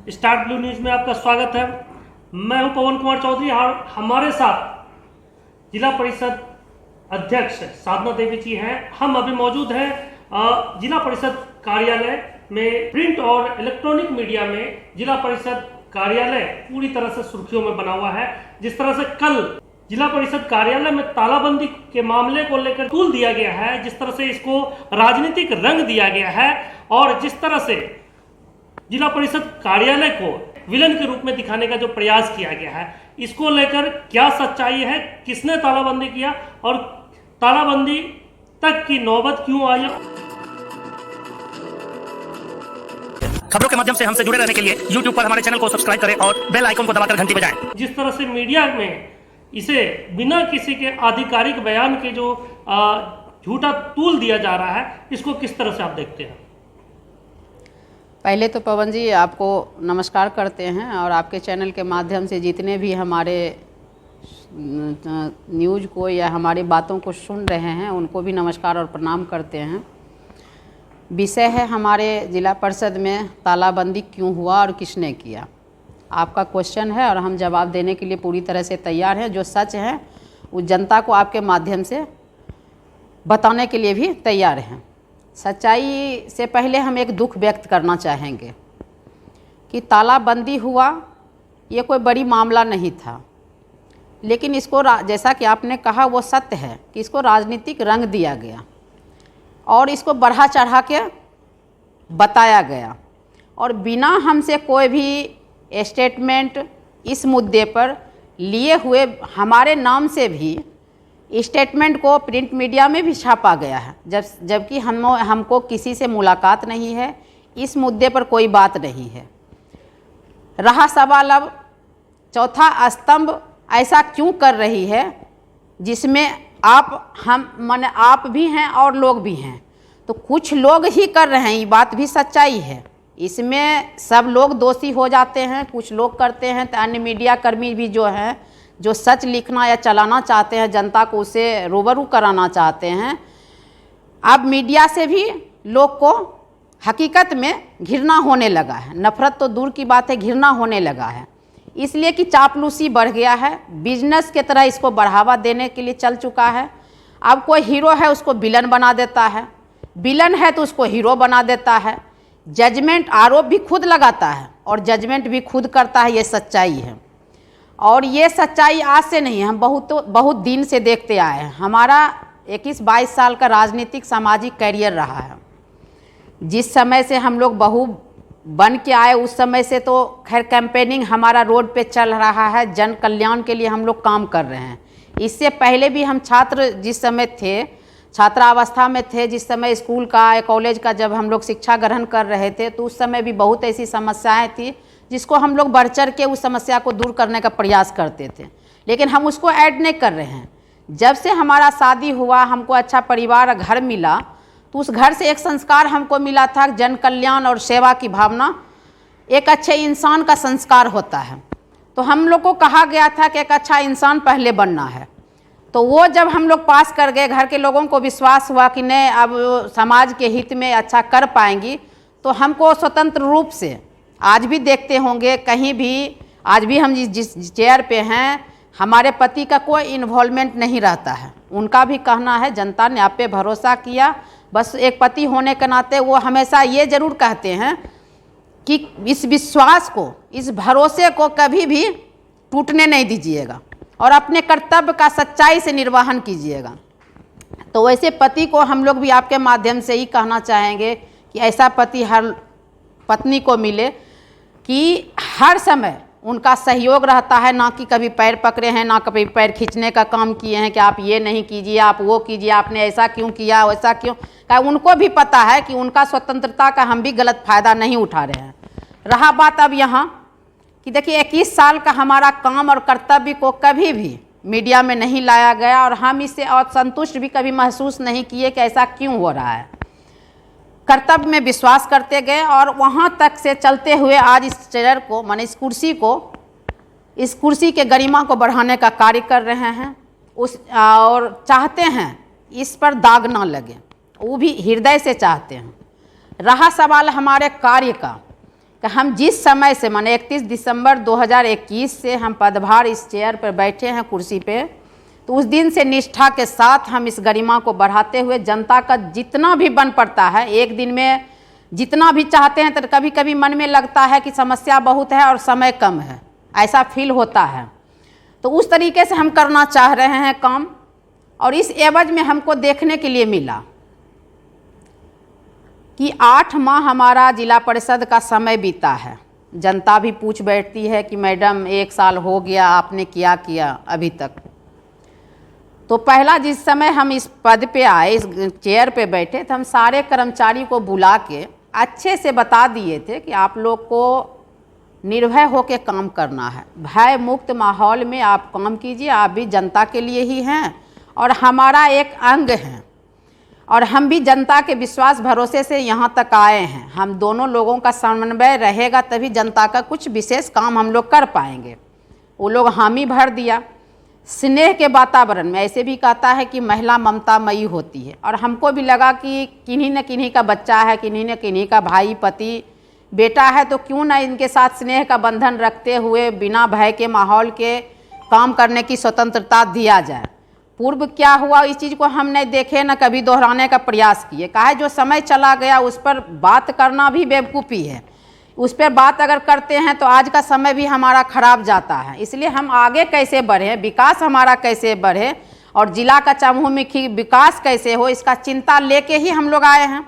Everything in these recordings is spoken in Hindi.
स्टार ब्लू न्यूज में आपका स्वागत है। मैं हूं पवन कुमार चौधरी और हमारे साथ जिला परिषद अध्यक्ष साधना देवी जी हैं। हम अभी मौजूद हैं जिला परिषद कार्यालय में। प्रिंट और इलेक्ट्रॉनिक मीडिया में जिला परिषद कार्यालय पूरी तरह से सुर्खियों में बना हुआ है। जिस तरह से कल जिला परिषद कार्यालय में तालाबंदी के मामले को लेकर तूल दिया गया है, जिस तरह से इसको राजनीतिक रंग दिया गया है और जिस तरह से जिला परिषद कार्यालय को विलन के रूप में दिखाने का जो प्रयास किया गया है, इसको लेकर क्या सच्चाई है, किसने तालाबंदी किया और तालाबंदी तक की नौबत क्यों आई। खबरों के माध्यम से हमसे जुड़े रहने के लिए YouTube पर हमारे चैनल को सब्सक्राइब करें और बेल आइकन को दबाकर घंटी बजाएं। जिस तरह से मीडिया में इसे बिना किसी के आधिकारिक बयान के जो झूठा तूल दिया जा रहा है, इसको किस तरह से आप देखते हैं? पहले तो पवन जी आपको नमस्कार करते हैं और आपके चैनल के माध्यम से जितने भी हमारे न्यूज़ को या हमारी बातों को सुन रहे हैं उनको भी नमस्कार और प्रणाम करते हैं। विषय है हमारे जिला परिषद में तालाबंदी क्यों हुआ और किसने किया। आपका क्वेश्चन है और हम जवाब देने के लिए पूरी तरह से तैयार हैं। जो सच है उस जनता को आपके माध्यम से बताने के लिए भी तैयार हैं। सच्चाई से पहले हम एक दुख व्यक्त करना चाहेंगे कि तालाबंदी हुआ ये कोई बड़ी मामला नहीं था, लेकिन इसको जैसा कि आपने कहा वो सत्य है कि इसको राजनीतिक रंग दिया गया और इसको बढ़ा चढ़ा के बताया गया और बिना हमसे कोई भी स्टेटमेंट इस मुद्दे पर लिए हुए हमारे नाम से भी स्टेटमेंट को प्रिंट मीडिया में भी छापा गया है, जबकि हमको किसी से मुलाकात नहीं है, इस मुद्दे पर कोई बात नहीं है। रहा सवाल अब चौथा स्तंभ ऐसा क्यों कर रही है जिसमें आप भी हैं और लोग भी हैं। तो कुछ लोग ही कर रहे हैं, ये बात भी सच्चाई है। इसमें सब लोग दोषी हो जाते हैं, कुछ लोग करते हैं तो अन्य मीडिया कर्मी भी जो हैं जो सच लिखना या चलाना चाहते हैं, जनता को उसे रूबरू कराना चाहते हैं। अब मीडिया से भी लोग को हकीकत में घृणा होने लगा है। नफरत तो दूर की बात है, घृणा होने लगा है, इसलिए कि चापलूसी बढ़ गया है। बिजनेस के तरह इसको बढ़ावा देने के लिए चल चुका है। अब कोई हीरो है उसको विलन बना देता है, विलन है तो उसको हीरो बना देता है। जजमेंट आरोप भी खुद लगाता है और जजमेंट भी खुद करता है। ये सच्चाई है और ये सच्चाई आज से नहीं है, हम बहुत दिन से देखते आए हैं। हमारा 21-22 साल का राजनीतिक सामाजिक कैरियर रहा है। जिस समय से हम लोग बहू बन के आए उस समय से तो खैर कैंपेनिंग हमारा रोड पे चल रहा है, जन कल्याण के लिए हम लोग काम कर रहे हैं। इससे पहले भी हम छात्र जिस समय थे, छात्रावस्था में थे, जिस समय स्कूल का या कॉलेज का जब हम लोग शिक्षा ग्रहण कर रहे थे, तो उस समय भी बहुत ऐसी समस्याएं थी जिसको हम लोग बढ़ चढ़ के उस समस्या को दूर करने का प्रयास करते थे, लेकिन हम उसको ऐड नहीं कर रहे हैं। जब से हमारा शादी हुआ, हमको अच्छा परिवार घर मिला, तो उस घर से एक संस्कार हमको मिला था, जन कल्याण और सेवा की भावना एक अच्छे इंसान का संस्कार होता है। तो हम लोग को कहा गया था कि एक अच्छा इंसान पहले बनना है। तो वो जब हम लोग पास कर गए, घर के लोगों को विश्वास हुआ कि नहीं अब समाज के हित में अच्छा कर पाएंगी, तो हमको स्वतंत्र रूप से आज भी देखते होंगे कहीं भी, आज भी हम जिस चेयर पे हैं हमारे पति का कोई इन्वॉल्वमेंट नहीं रहता है। उनका भी कहना है जनता ने आप पे भरोसा किया, बस एक पति होने के नाते वो हमेशा ये ज़रूर कहते हैं कि इस विश्वास को, इस भरोसे को कभी भी टूटने नहीं दीजिएगा और अपने कर्तव्य का सच्चाई से निर्वहन कीजिएगा। तो वैसे पति को हम लोग भी आपके माध्यम से ही कहना चाहेंगे कि ऐसा पति हर पत्नी को मिले कि हर समय उनका सहयोग रहता है, ना कि कभी पैर पकड़े हैं, ना कभी पैर खींचने का काम किए हैं कि आप ये नहीं कीजिए, आप वो कीजिए, आपने ऐसा क्यों किया, वैसा क्यों। उनको भी पता है कि उनका स्वतंत्रता का हम भी गलत फ़ायदा नहीं उठा रहे हैं। रहा बात अब यहाँ कि देखिए 21 साल का हमारा काम और कर्तव्य को कभी भी मीडिया में नहीं लाया गया और हम इससे असंतुष्ट भी कभी महसूस नहीं किए कि ऐसा क्यों हो रहा है। कर्तव्य में विश्वास करते गए और वहाँ तक से चलते हुए आज इस चेयर को, माने इस कुर्सी के गरिमा को बढ़ाने का कार्य कर रहे हैं और चाहते हैं इस पर दाग ना लगे, वो भी हृदय से चाहते हैं। रहा सवाल हमारे कार्य का कि हम जिस समय से माने 31 दिसंबर 2021 से हम पदभार इस चेयर पर बैठे हैं, कुर्सी पे, तो उस दिन से निष्ठा के साथ हम इस गरिमा को बढ़ाते हुए जनता का जितना भी बन पड़ता है, एक दिन में जितना भी चाहते हैं, तो कभी कभी मन में लगता है कि समस्या बहुत है और समय कम है, ऐसा फील होता है। तो उस तरीके से हम करना चाह रहे हैं काम, और इस एवज में हमको देखने के लिए मिला कि 8 माह हमारा जिला परिषद का समय बीता है। जनता भी पूछ बैठती है कि मैडम 1 साल हो गया, आपने क्या किया अभी तक। तो पहला जिस समय हम इस पद पे आए, इस चेयर पे बैठे, तो हम सारे कर्मचारी को बुला के अच्छे से बता दिए थे कि आप लोग को निर्भय होकर काम करना है, भय मुक्त माहौल में आप काम कीजिए, आप भी जनता के लिए ही हैं और हमारा एक अंग हैं, और हम भी जनता के विश्वास भरोसे से यहाँ तक आए हैं। हम दोनों लोगों का समन्वय रहेगा तभी जनता का कुछ विशेष काम हम लोग कर पाएंगे। वो लोग हामी भर दिया। स्नेह के वातावरण में ऐसे भी कहता है कि महिला ममतामयी होती है, और हमको भी लगा कि किन्हीं न किन्हीं का बच्चा है, किन्हीं न किन्हीं का भाई, पति, बेटा है, तो क्यों ना इनके साथ स्नेह का बंधन रखते हुए बिना भय के माहौल के काम करने की स्वतंत्रता दिया जाए। पूर्व क्या हुआ इस चीज़ को हमने देखे, न कभी दोहराने का प्रयास किए। कहा जो समय चला गया उस पर बात करना भी बेवकूफ़ी है, उस पर बात अगर करते हैं तो आज का समय भी हमारा खराब जाता है। इसलिए हम आगे कैसे बढ़ें, विकास हमारा कैसे बढ़े और जिला का चहुमुखी विकास कैसे हो, इसका चिंता लेके ही हम लोग आए हैं।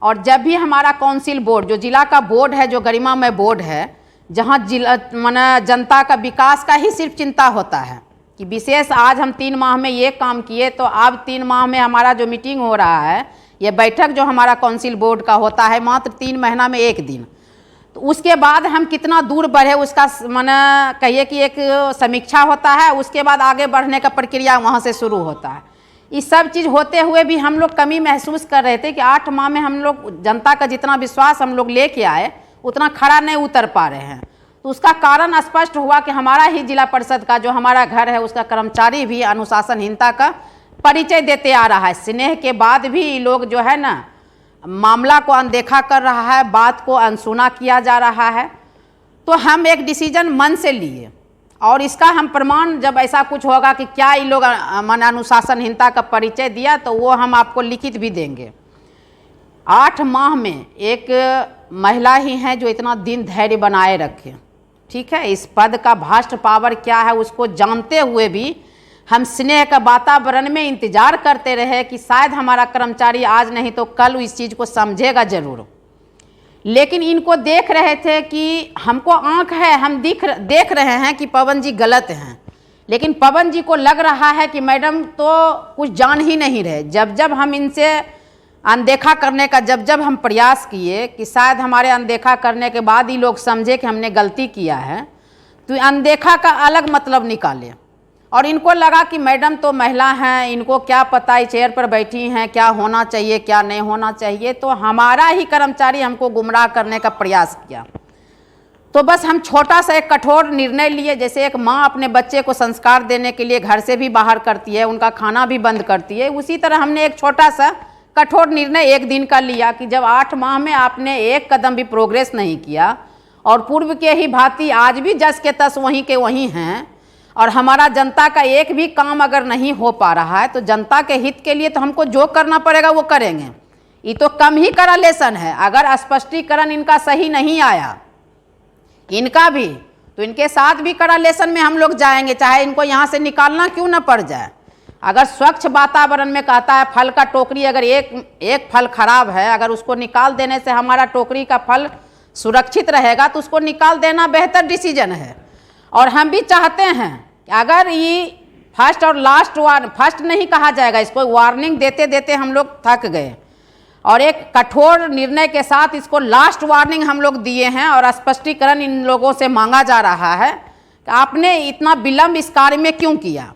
और जब भी हमारा काउंसिल बोर्ड, जो जिला का बोर्ड है, जो गरिमामय बोर्ड है, जहाँ जिला माना जनता का विकास का ही सिर्फ चिंता होता है कि विशेष आज हम 3 माह में ये काम किए, तो अब 3 माह में हमारा जो मीटिंग हो रहा है, ये बैठक जो हमारा काउंसिल बोर्ड का होता है मात्र 3 महीना में 1 दिन, तो उसके बाद हम कितना दूर बढ़े उसका माना कहिए कि एक समीक्षा होता है। उसके बाद आगे बढ़ने का प्रक्रिया वहाँ से शुरू होता है। इस सब चीज़ होते हुए भी हम लोग कमी महसूस कर रहे थे कि 8 माह में हम लोग जनता का जितना विश्वास हम लोग लेके आए उतना खड़ा नहीं उतर पा रहे हैं। तो उसका कारण स्पष्ट हुआ कि हमारा ही जिला परिषद का जो हमारा घर है उसका कर्मचारी भी अनुशासनहीनता का परिचय देते आ रहा है। स्नेह के बाद भी लोग जो है ना मामला को अनदेखा कर रहा है, बात को अनसुना किया जा रहा है। तो हम एक डिसीजन मन से लिए, और इसका हम प्रमाण जब ऐसा कुछ होगा कि क्या ये लोग मन अनुशासनहीनता का परिचय दिया, तो वो हम आपको लिखित भी देंगे। 8 माह में एक महिला ही हैं जो इतना दिन धैर्य बनाए रखे, ठीक है। इस पद का भास्ट पावर क्या है उसको जानते हुए भी हम स्नेह का वातावरण में इंतजार करते रहे कि शायद हमारा कर्मचारी आज नहीं तो कल इस चीज़ को समझेगा ज़रूर। लेकिन इनको देख रहे थे कि हमको आंख है, हम देख रहे हैं कि पवन जी गलत हैं, लेकिन पवन जी को लग रहा है कि मैडम तो कुछ जान ही नहीं रहे। जब जब हम इनसे अनदेखा करने का जब हम प्रयास किए कि शायद हमारे अनदेखा करने के बाद ही लोग समझे कि हमने गलती किया है, तो अनदेखा का अलग मतलब निकाले। और इनको लगा कि मैडम तो महिला हैं, इनको क्या पता, ही चेयर पर बैठी हैं, क्या होना चाहिए क्या नहीं होना चाहिए। तो हमारा ही कर्मचारी हमको गुमराह करने का प्रयास किया। तो बस हम छोटा सा एक कठोर निर्णय लिए, जैसे एक माँ अपने बच्चे को संस्कार देने के लिए घर से भी बाहर करती है, उनका खाना भी बंद करती है, उसी तरह हमने एक छोटा सा कठोर निर्णय 1 दिन का लिया कि जब 8 माह में आपने एक कदम भी प्रोग्रेस नहीं किया और पूर्व के ही भांति आज भी जस के तस वहीं के वहीं हैं, और हमारा जनता का एक भी काम अगर नहीं हो पा रहा है, तो जनता के हित के लिए तो हमको जो करना पड़ेगा वो करेंगे। ये तो कम ही करलेसन है, अगर स्पष्टीकरण इनका सही नहीं आया इनका भी, तो इनके साथ भी करलेसन में हम लोग जाएंगे, चाहे इनको यहाँ से निकालना क्यों ना पड़ जाए। अगर स्वच्छ वातावरण में कहता है फल का टोकरी, अगर एक फल खराब है, अगर उसको निकाल देने से हमारा टोकरी का फल सुरक्षित रहेगा, तो उसको निकाल देना बेहतर डिसीजन है। और हम भी चाहते हैं कि अगर ये फर्स्ट और लास्ट फर्स्ट नहीं कहा जाएगा, इसको वार्निंग देते देते हम लोग थक गए, और एक कठोर निर्णय के साथ इसको लास्ट वार्निंग हम लोग दिए हैं, और स्पष्टीकरण इन लोगों से मांगा जा रहा है कि आपने इतना विलंब इस कार्य में क्यों किया।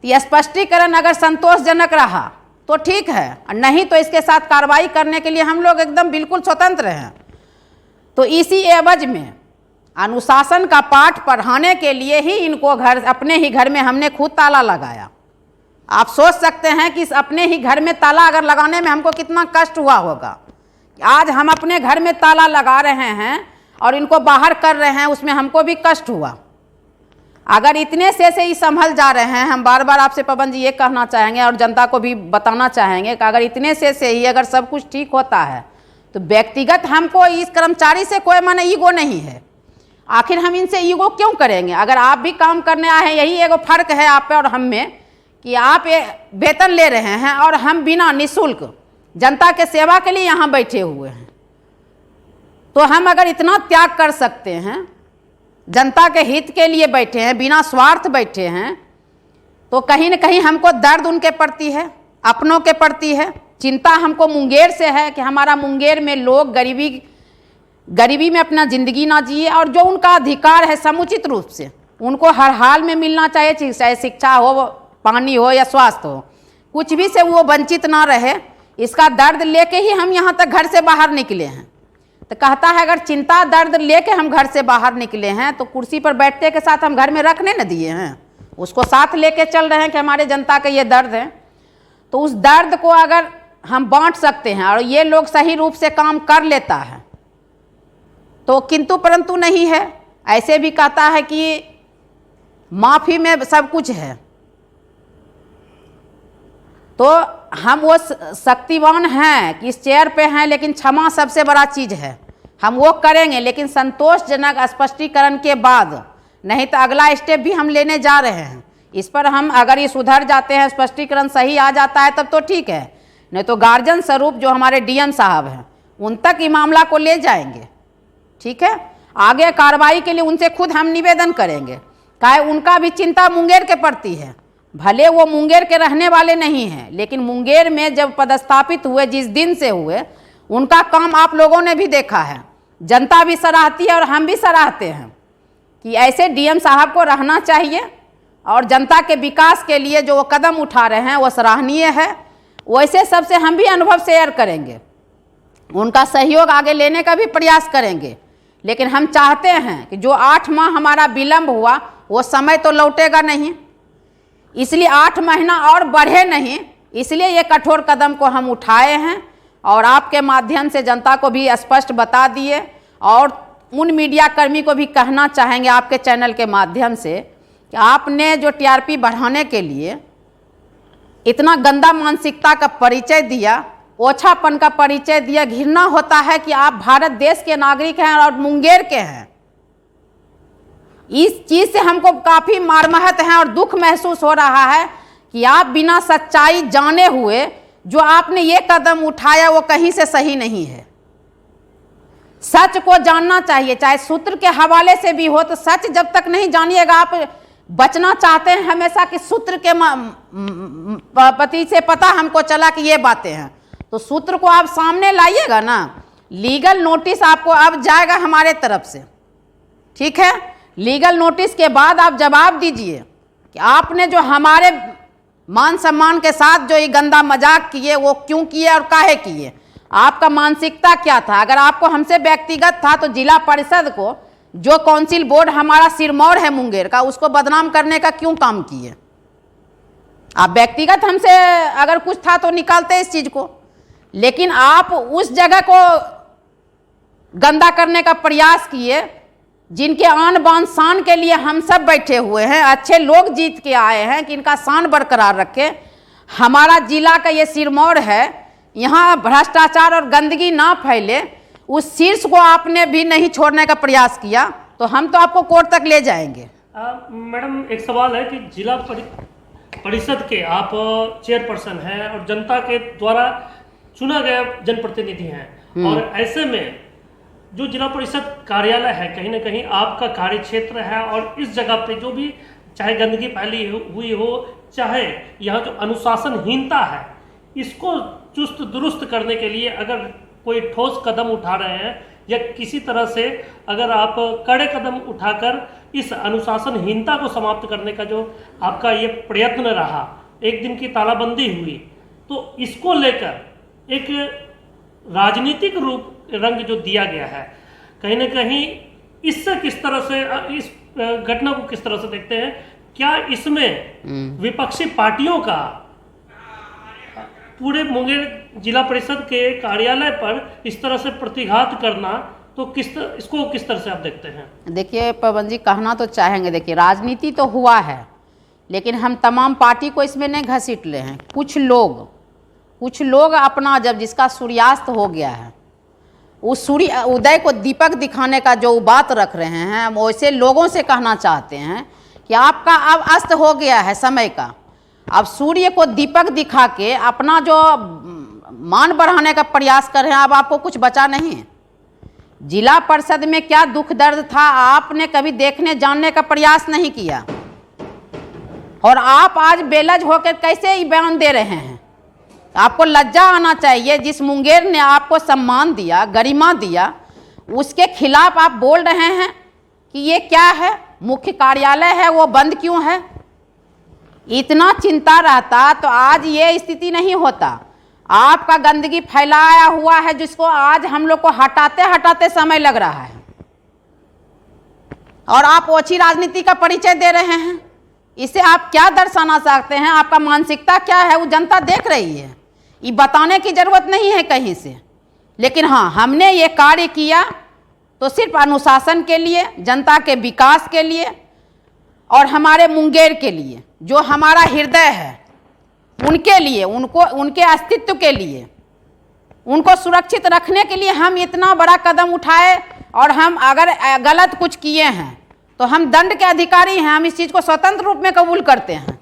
तो यह स्पष्टीकरण अगर संतोषजनक रहा तो ठीक है, नहीं तो इसके साथ कार्रवाई करने के लिए हम लोग एकदम बिल्कुल स्वतंत्र हैं। तो इसी एवज में अनुशासन का पाठ पढ़ाने के लिए ही इनको अपने ही घर में हमने खुद ताला लगाया। आप सोच सकते हैं कि अपने ही घर में ताला अगर लगाने में हमको कितना कष्ट हुआ होगा। आज हम अपने घर में ताला लगा रहे हैं और इनको बाहर कर रहे हैं, उसमें हमको भी कष्ट हुआ। अगर इतने से ही संभल जा रहे हैं, हम बार बार आपसे पवन जी ये कहना चाहेंगे और जनता को भी बताना चाहेंगे कि अगर इतने से ही अगर सब कुछ ठीक होता है तो व्यक्तिगत हमको इस कर्मचारी से कोई माने ईगो नहीं है। आखिर हम इनसे ईगो क्यों करेंगे? अगर आप भी काम करने आए हैं, यही एगो फर्क है आप पे और हम में कि आप वेतन ले रहे हैं और हम बिना निःशुल्क जनता के सेवा के लिए यहाँ बैठे हुए हैं। तो हम अगर इतना त्याग कर सकते हैं, जनता के हित के लिए बैठे हैं, बिना स्वार्थ बैठे हैं, तो कहीं न कहीं हमको दर्द उनके प्रति है, अपनों के प्रति है। चिंता हमको मुंगेर से है कि हमारा मुंगेर में लोग गरीबी में अपना ज़िंदगी ना जिए और जो उनका अधिकार है समुचित रूप से उनको हर हाल में मिलना चाहिए, चाहे शिक्षा हो, पानी हो या स्वास्थ्य हो, कुछ भी से वो वंचित ना रहे। इसका दर्द लेके ही हम यहाँ तक घर से बाहर निकले हैं। तो कहता है अगर चिंता दर्द लेके हम घर से बाहर निकले हैं तो कुर्सी पर बैठते के साथ हम घर में रखने न दिए हैं, उसको साथ लेके चल रहे हैं कि हमारे जनता का ये दर्द है। तो उस दर्द को अगर हम बांट सकते हैं और ये लोग सही रूप से काम कर लेता है तो किंतु परंतु नहीं है। ऐसे भी कहता है कि माफ़ी में सब कुछ है। तो हम वो शक्तिवान हैं कि इस चेयर पे हैं, लेकिन क्षमा सबसे बड़ा चीज़ है। हम वो करेंगे लेकिन संतोषजनक स्पष्टीकरण के बाद, नहीं तो अगला स्टेप भी हम लेने जा रहे हैं। इस पर हम अगर ये सुधर जाते हैं, स्पष्टीकरण सही आ जाता है तब तो ठीक है, नहीं तो गार्जियन स्वरूप जो हमारे डीएम साहब हैं उन तक ये मामला को ले जाएंगे। ठीक है, आगे कार्रवाई के लिए उनसे खुद हम निवेदन करेंगे। काहे उनका भी चिंता मुंगेर के प्रति है। भले वो मुंगेर के रहने वाले नहीं हैं, लेकिन मुंगेर में जब पदस्थापित हुए, जिस दिन से हुए, उनका काम आप लोगों ने भी देखा है, जनता भी सराहती है और हम भी सराहते हैं कि ऐसे डीएम साहब को रहना चाहिए। और जनता के विकास के लिए जो वो कदम उठा रहे हैं वो सराहनीय है। वैसे सबसे हम भी अनुभव शेयर करेंगे, उनका सहयोग आगे लेने का भी प्रयास करेंगे। लेकिन हम चाहते हैं कि जो 8 माह हमारा विलम्ब हुआ वो समय तो लौटेगा नहीं, इसलिए 8 महीना और बढ़े नहीं, इसलिए ये कठोर कदम को हम उठाए हैं और आपके माध्यम से जनता को भी स्पष्ट बता दिए। और उन मीडिया कर्मी को भी कहना चाहेंगे आपके चैनल के माध्यम से कि आपने जो टीआरपी बढ़ाने के लिए इतना गंदा मानसिकता का परिचय दिया, ओछापन का परिचय दिया, घृणा होता है कि आप भारत देश के नागरिक हैं और मुंगेर के हैं। इस चीज़ से हमको काफ़ी मार्महत है और दुख महसूस हो रहा है कि आप बिना सच्चाई जाने हुए जो आपने ये कदम उठाया वो कहीं से सही नहीं है। सच को जानना चाहिए, चाहे सूत्र के हवाले से भी हो। तो सच जब तक नहीं जानिएगा, आप बचना चाहते हैं हमेशा कि सूत्र के पति से पता हमको चला कि ये बातें हैं, तो सूत्र को आप सामने लाइएगा ना। लीगल नोटिस आपको अब जाएगा हमारे तरफ से, ठीक है। लीगल नोटिस के बाद आप जवाब दीजिए कि आपने जो हमारे मान सम्मान के साथ जो ये गंदा मजाक किए वो क्यों किए और काहे किए, आपका मानसिकता क्या था। अगर आपको हमसे व्यक्तिगत था तो जिला परिषद को, जो काउंसिल बोर्ड हमारा सिरमौर है मुंगेर का, उसको बदनाम करने का क्यों काम किए। आप व्यक्तिगत हमसे अगर कुछ था तो निकालते इस चीज़ को, लेकिन आप उस जगह को गंदा करने का प्रयास किए जिनके आन बान शान के लिए हम सब बैठे हुए हैं। अच्छे लोग जीत के आए हैं कि इनका शान बरकरार रखें। हमारा जिला का ये सिरमौर है, यहाँ भ्रष्टाचार और गंदगी ना फैले, उस शीर्ष को आपने भी नहीं छोड़ने का प्रयास किया तो हम तो आपको कोर्ट तक ले जाएंगे। मैडम, एक सवाल है कि जिला परिषद के आप चेयरपर्सन हैं और जनता के द्वारा चुना गया जनप्रतिनिधि हैं, और ऐसे में जो जिला परिषद कार्यालय है कहीं ना कहीं आपका कार्य क्षेत्र है, और इस जगह पे जो भी चाहे गंदगी फैली हुई हो, चाहे यहाँ जो अनुशासनहीनता है, इसको चुस्त दुरुस्त करने के लिए अगर कोई ठोस कदम उठा रहे हैं या किसी तरह से अगर आप कड़े कदम उठाकर इस अनुशासनहीनता को समाप्त करने का जो आपका ये प्रयत्न रहा, एक दिन की तालाबंदी हुई, तो इसको लेकर एक राजनीतिक रूप रंग जो दिया गया है, कहीं ना कहीं इससे किस तरह से, इस घटना को किस तरह से देखते हैं। क्या इसमें विपक्षी पार्टियों का पूरे मुंगेर जिला परिषद के कार्यालय पर इस तरह से प्रतिघात करना, तो इसको किस तरह से आप देखते हैं? देखिए पवन जी, कहना तो चाहेंगे, देखिए राजनीति तो हुआ है, लेकिन हम तमाम पार्टी को इसमें नहीं घसीट ले हैं। कुछ लोग अपना, जब जिसका सूर्यास्त हो गया है, उस सूर्य उदय को दीपक दिखाने का जो बात रख रहे हैं, हम वैसे लोगों से कहना चाहते हैं कि आपका अब अस्त हो गया है समय का। अब सूर्य को दीपक दिखा के अपना जो मान बढ़ाने का प्रयास कर रहे हैं, अब आपको कुछ बचा नहीं है। जिला परिषद में क्या दुख दर्द था, आपने कभी देखने जानने का प्रयास नहीं किया, और आप आज बेलज होकर कैसे ही बयान दे रहे हैं। आपको लज्जा आना चाहिए। जिस मुंगेर ने आपको सम्मान दिया, गरिमा दिया, उसके खिलाफ आप बोल रहे हैं कि ये क्या है, मुख्य कार्यालय है वो बंद क्यों है। इतना चिंता रहता तो आज ये स्थिति नहीं होता। आपका गंदगी फैलाया हुआ है, जिसको आज हम लोग को हटाते हटाते समय लग रहा है, और आप ओछी राजनीति का परिचय दे रहे हैं। इसे आप क्या दर्शाना चाहते हैं, आपका मानसिकता क्या है, वो जनता देख रही है। ये बताने की जरूरत नहीं है कहीं से। लेकिन हाँ, हमने ये कार्य किया तो सिर्फ अनुशासन के लिए, जनता के विकास के लिए, और हमारे मुंगेर के लिए, जो हमारा हृदय है, उनके लिए, उनके अस्तित्व के लिए, उनको सुरक्षित रखने के लिए हम इतना बड़ा कदम उठाए। और हम अगर गलत कुछ किए हैं तो हम दंड के अधिकारी हैं, हम इस चीज़ को स्वतंत्र रूप में कबूल करते हैं।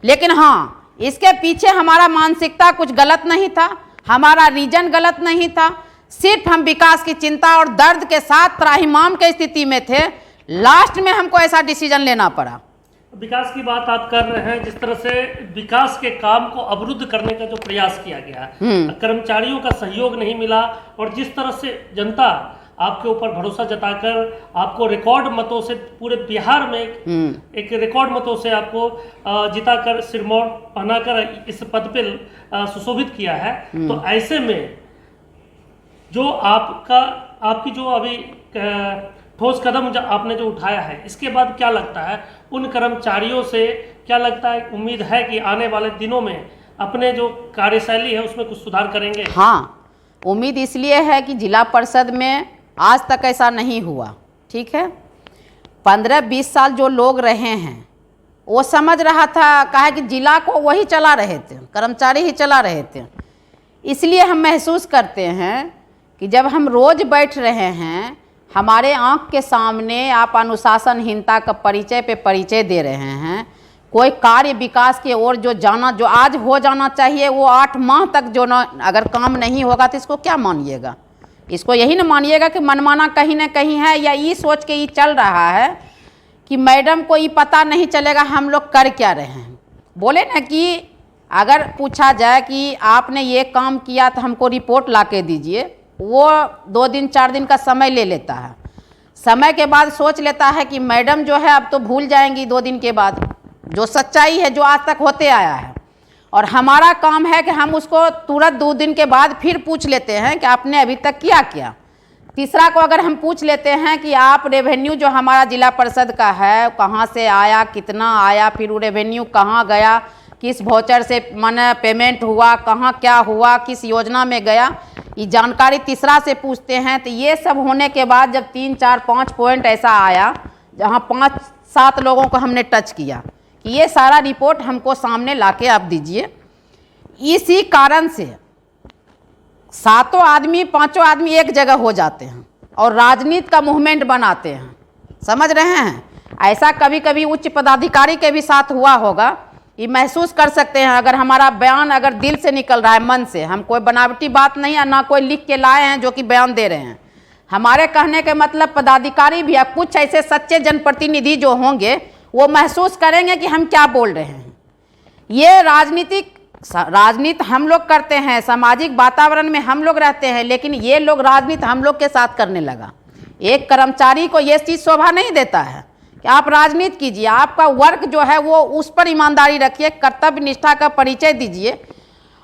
लेकिन हाँ, इसके पीछे हमारा मानसिकता कुछ गलत नहीं था, हमारा रीजन गलत नहीं था। सिर्फ हम विकास की चिंता और दर्द के साथ त्राहिमाम की स्थिति में थे। लास्ट में हमको ऐसा डिसीजन लेना पड़ा। विकास की बात आप कर रहे हैं, जिस तरह से विकास के काम को अवरुद्ध करने का जो प्रयास किया गया, कर्मचारियों का सहयोग नहीं मिला, और जिस तरह से जनता आपके ऊपर भरोसा जताकर आपको रिकॉर्ड मतों से, पूरे बिहार में एक रिकॉर्ड मतों से आपको जिताकर सिरमौर पहनाकर इस पद पे सुशोभित किया है, तो ऐसे में जो आपकी जो अभी ठोस कदम आपने जो उठाया है, इसके बाद क्या लगता है उन कर्मचारियों से, क्या लगता है, उम्मीद है कि आने वाले दिनों में अपने जो कार्यशैली है उसमें कुछ सुधार करेंगे? हाँ, उम्मीद इसलिए है कि जिला परिषद में आज तक ऐसा नहीं हुआ। ठीक है, 15-20 साल जो लोग रहे हैं वो समझ रहा था, कहा कि जिला को वही चला रहे थे, कर्मचारी ही चला रहे थे। इसलिए हम महसूस करते हैं कि जब हम रोज़ बैठ रहे हैं, हमारे आँख के सामने आप अनुशासनहीनता का परिचय दे रहे हैं। कोई कार्य विकास की ओर जो आज हो जाना चाहिए, वो 8 माह तक जो अगर काम नहीं होगा तो इसको क्या मानिएगा? इसको यही ना मानिएगा कि मनमाना कहीं ना कहीं है, या ये सोच के ये चल रहा है कि मैडम को ये पता नहीं चलेगा हम लोग कर क्या रहे हैं। बोले ना कि अगर पूछा जाए कि आपने ये काम किया तो हमको रिपोर्ट ला के दीजिए, वो 2 दिन 4 दिन का समय ले लेता है। समय के बाद सोच लेता है कि मैडम जो है अब तो भूल जाएंगी 2 दिन के बाद, जो सच्चाई है, जो आज तक होते आया है। और हमारा काम है कि हम उसको तुरंत 2 दिन के बाद फिर पूछ लेते हैं कि आपने अभी तक किया क्या। तीसरा को अगर हम पूछ लेते हैं कि आप रेवेन्यू जो हमारा जिला परिषद का है कहाँ से आया, कितना आया, फिर वो रेवेन्यू कहाँ गया, किस वाउचर से माने पेमेंट हुआ, कहाँ क्या हुआ, किस योजना में गया, ये जानकारी तीसरा से पूछते हैं। तो ये सब होने के बाद जब 3, 4, 5 पॉइंट ऐसा आया जहाँ 5-7 लोगों को हमने टच किया कि ये सारा रिपोर्ट हमको सामने लाके आप दीजिए। इसी कारण से 7 आदमी 5 आदमी एक जगह हो जाते हैं और राजनीति का मूवमेंट बनाते हैं। समझ रहे हैं? ऐसा कभी कभी उच्च पदाधिकारी के भी साथ हुआ होगा। ये महसूस कर सकते हैं अगर हमारा बयान अगर दिल से निकल रहा है, मन से, हम कोई बनावटी बात नहीं है, ना कोई लिख के लाए हैं जो कि बयान दे रहे हैं। हमारे कहने के मतलब पदाधिकारी भी या कुछ ऐसे सच्चे जनप्रतिनिधि जो होंगे वो महसूस करेंगे कि हम क्या बोल रहे हैं। ये राजनीति हम लोग करते हैं, सामाजिक वातावरण में हम लोग रहते हैं, लेकिन ये लोग राजनीति हम लोग के साथ करने लगा। एक कर्मचारी को ये चीज़ शोभा नहीं देता है कि आप राजनीति कीजिए। आपका वर्क जो है वो उस पर ईमानदारी रखिए, कर्तव्य निष्ठा का परिचय दीजिए,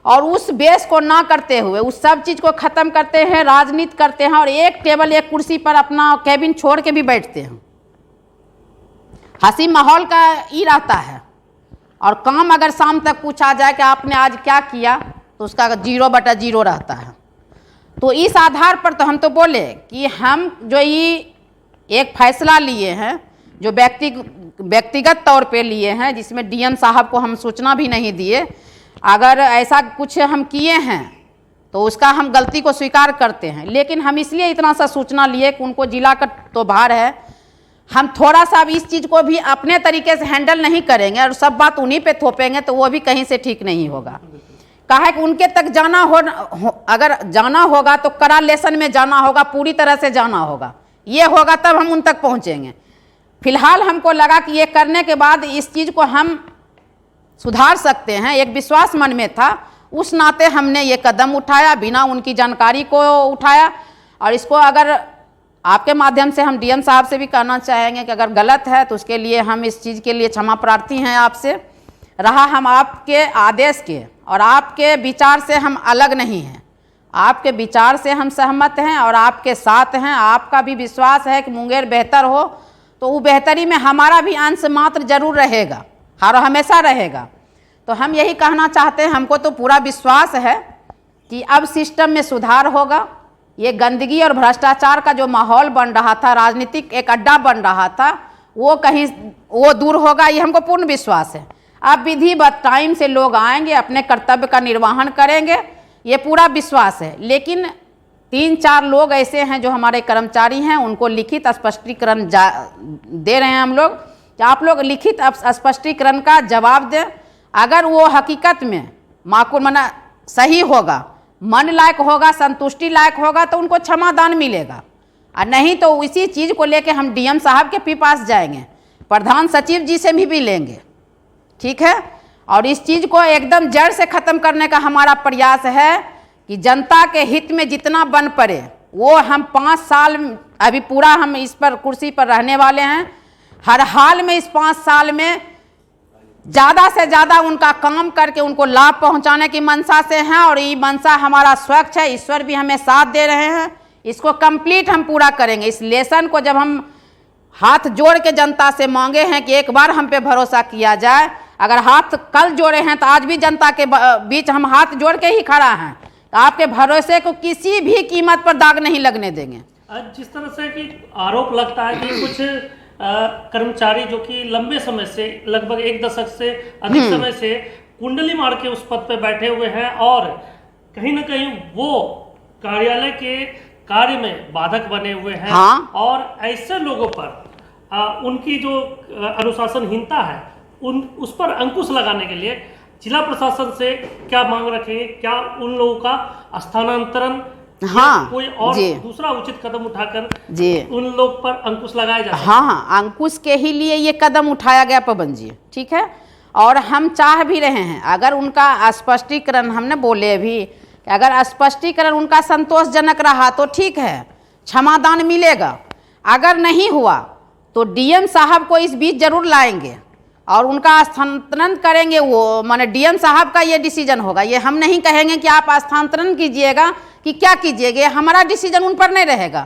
और उस बेस को ना करते हुए उस सब चीज़ को ख़त्म करते हैं, राजनीति करते हैं और एक टेबल एक कुर्सी पर अपना कैबिन छोड़ के भी बैठते हैं। हंसी माहौल का ही रहता है, और काम अगर शाम तक पूछा जाए कि आपने आज क्या किया तो उसका 0/0 रहता है। तो इस आधार पर तो हम तो बोले कि हम जो ये एक फैसला लिए हैं, जो व्यक्तिगत तौर पे लिए हैं, जिसमें डीएम साहब को हम सूचना भी नहीं दिए, अगर ऐसा कुछ हम किए हैं तो उसका हम गलती को स्वीकार करते हैं। लेकिन हम इसलिए इतना सा सूचना लिए कि उनको जिला का तो भार है, हम थोड़ा सा अब इस चीज़ को भी अपने तरीके से हैंडल नहीं करेंगे और सब बात उन्हीं पे थोपेंगे तो वो भी कहीं से ठीक नहीं होगा। कहा है कि उनके तक जाना अगर जाना होगा तो कड़ा लेसन में जाना होगा, पूरी तरह से जाना होगा, ये होगा तब हम उन तक पहुँचेंगे। फिलहाल हमको लगा कि ये करने के बाद इस चीज़ को हम सुधार सकते हैं, एक विश्वास मन में था, उस नाते हमने ये कदम उठाया, बिना उनकी जानकारी को उठाया। और इसको अगर आपके माध्यम से हम डीएम साहब से भी कहना चाहेंगे कि अगर गलत है तो उसके लिए हम इस चीज़ के लिए क्षमा प्रार्थी हैं आपसे। रहा हम आपके आदेश के और आपके विचार से हम अलग नहीं हैं, आपके विचार से हम सहमत हैं और आपके साथ हैं। आपका भी विश्वास है कि मुंगेर बेहतर हो, तो वो बेहतरी में हमारा भी अंश मात्र जरूर रहेगा, हर हमेशा रहेगा। तो हम यही कहना चाहते हैं, हमको तो पूरा विश्वास है कि अब सिस्टम में सुधार होगा। ये गंदगी और भ्रष्टाचार का जो माहौल बन रहा था, राजनीतिक एक अड्डा बन रहा था, वो दूर होगा, ये हमको पूर्ण विश्वास है। अब विधिवत टाइम से लोग आएंगे, अपने कर्तव्य का निर्वहन करेंगे, ये पूरा विश्वास है। लेकिन 3-4 लोग ऐसे हैं जो हमारे कर्मचारी हैं, उनको लिखित स्पष्टीकरण दे रहे हैं हम लोग कि आप लोग लिखित स्पष्टीकरण का जवाब दें। अगर वो हकीकत में माकूल मना सही होगा, मन लायक होगा, संतुष्टि लायक होगा तो उनको क्षमादान मिलेगा, और नहीं तो इसी चीज़ को लेके हम डीएम साहब के पास जाएंगे, प्रधान सचिव जी से भी लेंगे, ठीक है। और इस चीज़ को एकदम जड़ से ख़त्म करने का हमारा प्रयास है कि जनता के हित में जितना बन पड़े वो हम 5 साल अभी पूरा हम इस पर कुर्सी पर रहने वाले हैं। हर हाल में इस 5 साल में ज़्यादा से ज़्यादा उनका काम करके उनको लाभ पहुंचाने की मंशा से हैं, और ये मंशा हमारा स्वच्छ है, ईश्वर भी हमें साथ दे रहे हैं। इसको कंप्लीट हम पूरा करेंगे। इस लेसन को जब हम हाथ जोड़ के जनता से मांगे हैं कि एक बार हम पे भरोसा किया जाए, अगर हाथ कल जोड़े हैं तो आज भी जनता के बीच हम हाथ जोड़ के ही खड़ा हैं, तो आपके भरोसे को किसी भी कीमत पर दाग नहीं लगने देंगे। जिस तरह से कि आरोप लगता है कि कुछ कर्मचारी जो कि लंबे समय से, लगभग 1 दशक से अधिक समय से कुंडली मार के उस पद पे बैठे हुए हैं और कहीं ना कहीं वो कार्यालय के कार्य में बाधक बने हुए हैं। हाँ। और ऐसे लोगों पर उनकी जो अनुशासनहीनता है उस पर अंकुश लगाने के लिए जिला प्रशासन से क्या मांग रखेंगे? क्या उन लोगों का स्थानांतरण, हाँ, कोई और जी, दूसरा उचित कदम उठाकर जी, उन लोग पर अंकुश लगाया जाए? हाँ, अंकुश के ही लिए ये कदम उठाया गया पवन जी, ठीक है। और हम चाह भी रहे हैं, अगर उनका स्पष्टीकरण, हमने बोले भी कि अगर स्पष्टीकरण उनका संतोषजनक रहा तो ठीक है, क्षमादान मिलेगा। अगर नहीं हुआ तो डीएम साहब को इस बीच जरूर लाएंगे और उनका स्थानांतरण करेंगे। वो माने डीएम साहब का ये डिसीजन होगा, ये हम नहीं कहेंगे कि आप स्थानांतरण कीजिएगा कि क्या कीजिएगा, हमारा डिसीजन उन पर नहीं रहेगा।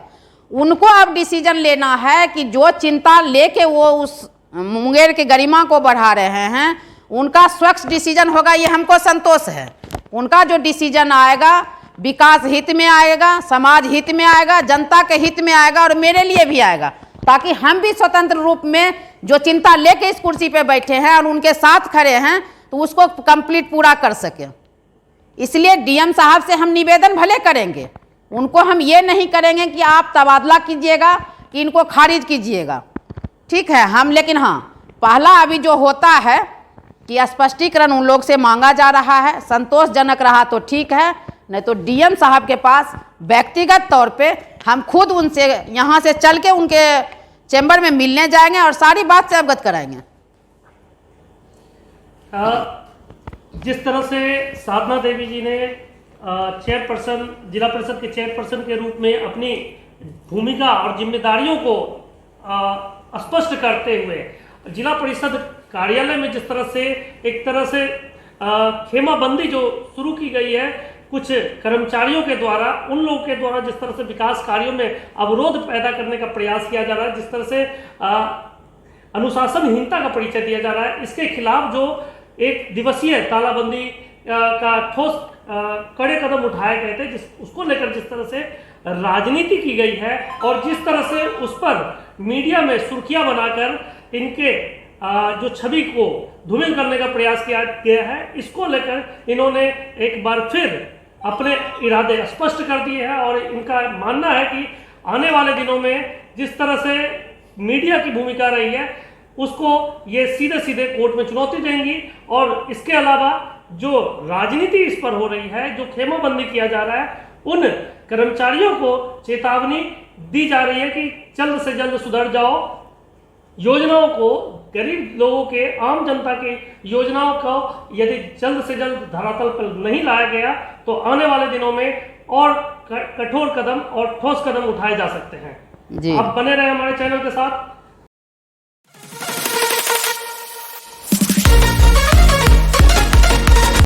उनको अब डिसीजन लेना है कि जो चिंता लेके वो उस मुंगेर के गरिमा को बढ़ा रहे हैं, उनका स्वच्छ डिसीजन होगा, ये हमको संतोष है। उनका जो डिसीजन आएगा विकास हित में आएगा, समाज हित में आएगा, जनता के हित में आएगा और मेरे लिए भी आएगा, ताकि हम भी स्वतंत्र रूप में जो चिंता लेके इस कुर्सी पे बैठे हैं और उनके साथ खड़े हैं तो उसको कंप्लीट पूरा कर सके। इसलिए डीएम साहब से हम निवेदन भले करेंगे, उनको हम ये नहीं करेंगे कि आप तबादला कीजिएगा कि इनको खारिज कीजिएगा, ठीक है हम। लेकिन हाँ, पहला अभी जो होता है कि स्पष्टीकरण उन लोग से मांगा जा रहा है, संतोषजनक रहा तो ठीक है, नहीं तो डीएम साहब के पास व्यक्तिगत तौर पे हम खुद उनसे यहाँ से चल के उनके चैम्बर में मिलने जाएंगे और सारी बात से अवगत कराएंगे। जिस तरह से साधना देवी जी ने चेयरपर्सन, जिला परिषद के चेयरपर्सन के रूप में अपनी भूमिका और जिम्मेदारियों को स्पष्ट करते हुए जिला परिषद कार्यालय में जिस तरह से एक तरह से खेमाबंदी जो शुरू की गई है कुछ कर्मचारियों के द्वारा, उन लोगों के द्वारा जिस तरह से विकास कार्यों में अवरोध पैदा करने का प्रयास किया जा रहा है, जिस तरह से अनुशासनहीनता का परिचय दिया जा रहा है, इसके खिलाफ जो 1 दिवसीय तालाबंदी का ठोस कड़े कदम उठाए गए थे, उसको लेकर जिस तरह से राजनीति की गई है और जिस तरह से उस पर मीडिया में सुर्खियां बनाकर इनके जो छवि को धूमिल करने का प्रयास किया गया है, इसको लेकर इन्होंने एक बार फिर अपने इरादे स्पष्ट कर दिए हैं और इनका मानना है कि आने वाले दिनों में जिस तरह से मीडिया की भूमिका रही है उसको ये सीधे सीधे कोर्ट में चुनौती देंगी। और इसके अलावा जो राजनीति इस पर हो रही है, जो खेमाबंदी किया जा रहा है, उन कर्मचारियों को चेतावनी दी जा रही है कि जल्द से जल्द सुधर जाओ, योजनाओं को, गरीब लोगों के, आम जनता की योजनाओं को यदि जल्द से जल्द धरातल पर नहीं लाया गया तो आने वाले दिनों में और कठोर कदम और ठोस कदम उठाए जा सकते हैं। जी। आप बने रहे हमारे चैनल के साथ।